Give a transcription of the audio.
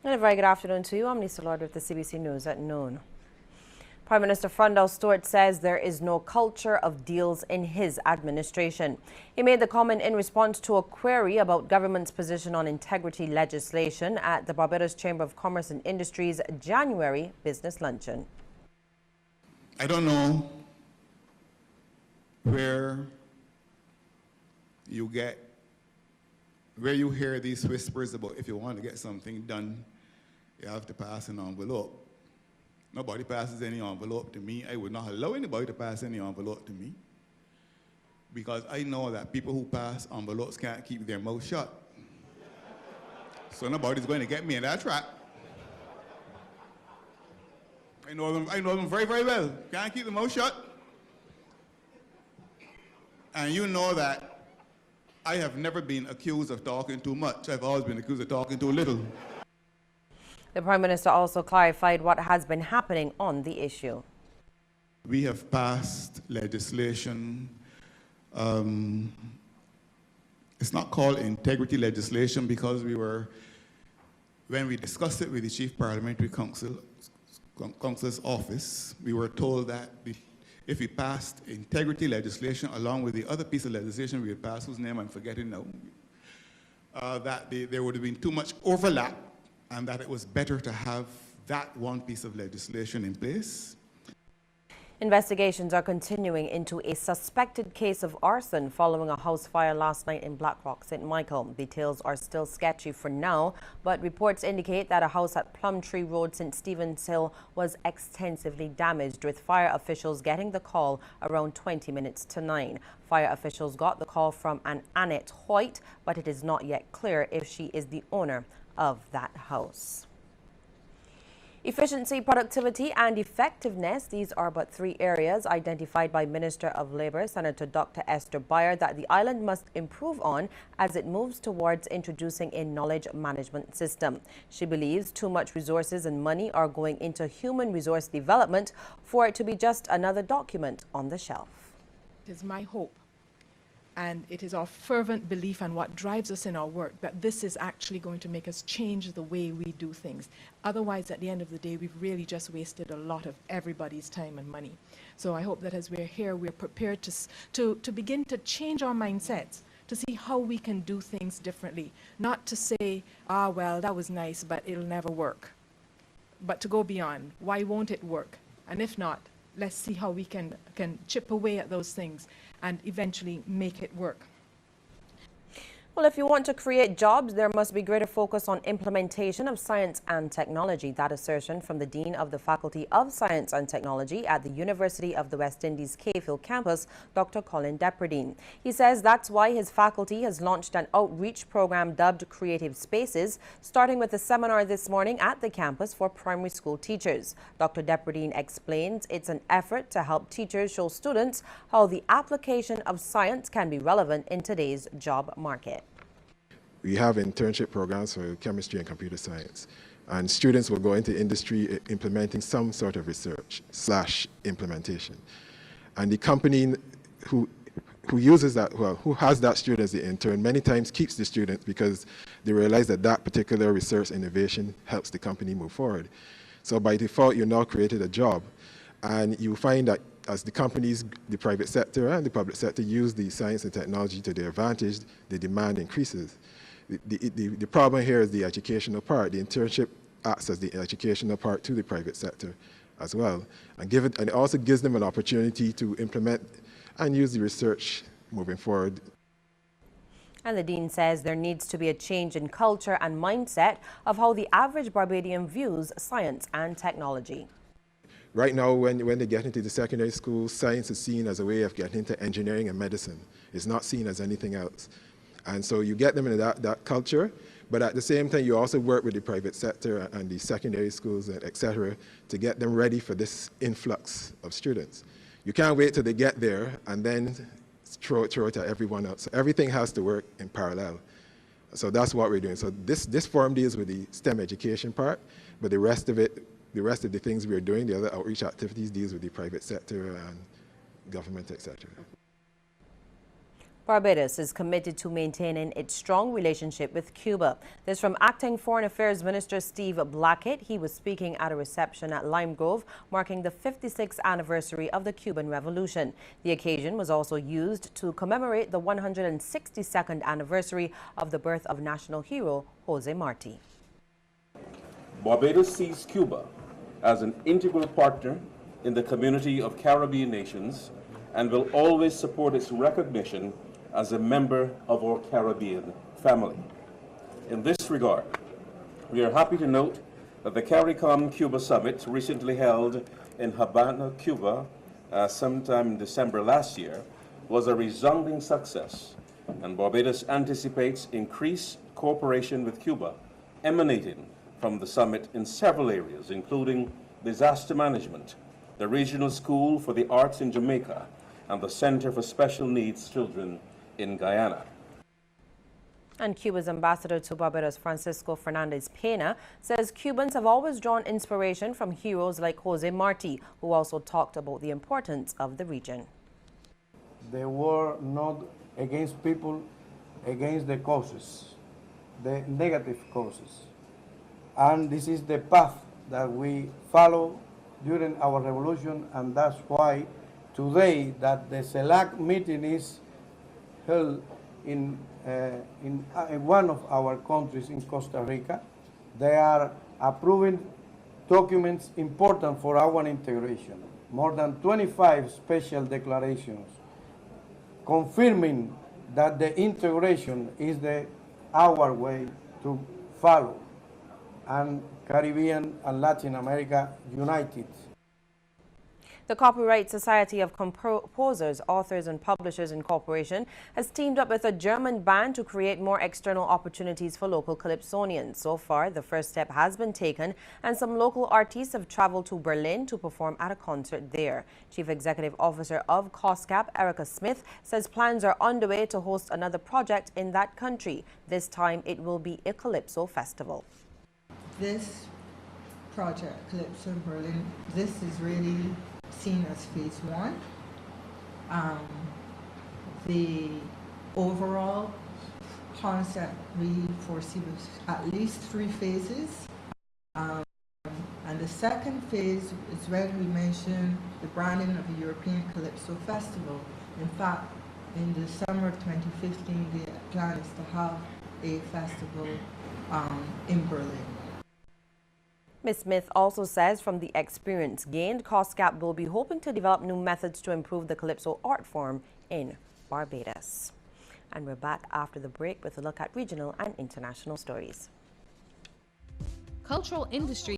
And a very good afternoon to you. I'm Lisa Lord with the CBC News at noon. Prime Minister Frundell Stewart says there is no culture of deals in his administration. He made the comment in response to a query about government's position on integrity legislation at the Barbados Chamber of Commerce and Industry's January business luncheon. I don't know where you hear these whispers about if you want to get something done, you have to pass an envelope. Nobody passes any envelope to me. I would not allow anybody to pass any envelope to me, because I know that people who pass envelopes can't keep their mouth shut. So nobody's going to get me in that trap. I know them very, very well. Can't keep their mouth shut. And you know that I have never been accused of talking too much. I've always been accused of talking too little. The Prime Minister also clarified what has been happening on the issue. We have passed legislation. It's not called integrity legislation because when we discussed it with the Chief Parliamentary Counsel's office, we were told that if we passed integrity legislation along with the other piece of legislation we had passed, whose name I'm forgetting now, that there would have been too much overlap, and that it was better to have that one piece of legislation in place. Investigations are continuing into a suspected case of arson following a house fire last night in Blackrock, St. Michael. Details are still sketchy for now, but reports indicate that a house at Plumtree Road, St. Stephen's Hill, was extensively damaged, with fire officials getting the call around 20 minutes to 9. Fire officials got the call from an Annette Hoyt, but it is not yet clear if she is the owner of that house. Efficiency, productivity and effectiveness, these are but three areas identified by Minister of Labour, Senator Dr. Esther Beyer, that the island must improve on as it moves towards introducing a knowledge management system. She believes too much resources and money are going into human resource development for it to be just another document on the shelf. It is my hope, and it is our fervent belief and what drives us in our work, that this is actually going to make us change the way we do things. Otherwise, at the end of the day, we've really just wasted a lot of everybody's time and money. So I hope that as we're here, we're prepared to begin to change our mindsets, to see how we can do things differently. Not to say, well, that was nice, but it'll never work. But to go beyond, why won't it work? And if not, let's see how we can chip away at those things and eventually make it work. Well, if you want to create jobs, there must be greater focus on implementation of science and technology. That assertion from the Dean of the Faculty of Science and Technology at the University of the West Indies Cave campus, Dr. Colin Depperdine. He says that's why his faculty has launched an outreach program dubbed Creative Spaces, starting with a seminar this morning at the campus for primary school teachers. Dr. Depperdine explains it's an effort to help teachers show students how the application of science can be relevant in today's job market. We have internship programs for chemistry and computer science, and students will go into industry implementing some sort of research / implementation. And the company who uses that, well, who has that student as the intern, many times keeps the student because they realize that that particular research innovation helps the company move forward. So by default, you're now created a job, and you find that as the companies, the private sector and the public sector use the science and technology to their advantage, the demand increases. The problem here is the educational part. The internship acts as the educational part to the private sector as well, and it also gives them an opportunity to implement and use the research moving forward. And the Dean says there needs to be a change in culture and mindset of how the average Barbadian views science and technology. Right now, when they get into the secondary school, science is seen as a way of getting into engineering and medicine. It's not seen as anything else. And so you get them into that culture, but at the same time, you also work with the private sector and the secondary schools, et cetera, to get them ready for this influx of students. You can't wait till they get there and then throw it at everyone else. So everything has to work in parallel. So that's what we're doing. So this forum deals with the STEM education part, but the rest of the things we're doing, the other outreach activities, deals with the private sector and government, et cetera. Barbados is committed to maintaining its strong relationship with Cuba. This from Acting Foreign Affairs Minister Steve Blackett. He was speaking at a reception at Lime Grove, marking the 56th anniversary of the Cuban Revolution. The occasion was also used to commemorate the 162nd anniversary of the birth of national hero Jose Marti. Barbados sees Cuba as an integral partner in the community of Caribbean nations and will always support its recognition as a member of our Caribbean family. In this regard, we are happy to note that the CARICOM Cuba Summit, recently held in Havana, Cuba, sometime in December last year, was a resounding success, and Barbados anticipates increased cooperation with Cuba emanating from the summit in several areas, including disaster management, the Regional School for the Arts in Jamaica, and the Center for Special Needs Children in Guyana. And Cuba's ambassador to Barbados, Francisco Fernandez Pena, says Cubans have always drawn inspiration from heroes like Jose Marti, who also talked about the importance of the region. They were not against people, against the causes, the negative causes. And this is the path that we follow during our revolution, and that's why today that the select meeting is held in one of our countries in Costa Rica. They are approving documents important for our integration. More than 25 special declarations confirming that the integration is our way to follow, and Caribbean and Latin America united. The Copyright Society of Composers, Authors and Publishers Incorporation has teamed up with a German band to create more external opportunities for local calypsonians. So far, the first step has been taken, and some local artists have traveled to Berlin to perform at a concert there. Chief Executive Officer of COSCAP, Erica Smith, says plans are underway to host another project in that country. This time, it will be a Calypso festival. This project, Calypso in Berlin, this is really seen as phase one. The overall concept we foresee was at least 3 phases. And the second phase is when we mentioned the branding of the European Calypso Festival. In fact, in the summer of 2015, the plan is to have a festival in Berlin. Ms. Smith also says from the experience gained, COSCAP will be hoping to develop new methods to improve the Calypso art form in Barbados. And we're back after the break with a look at regional and international stories. Cultural industry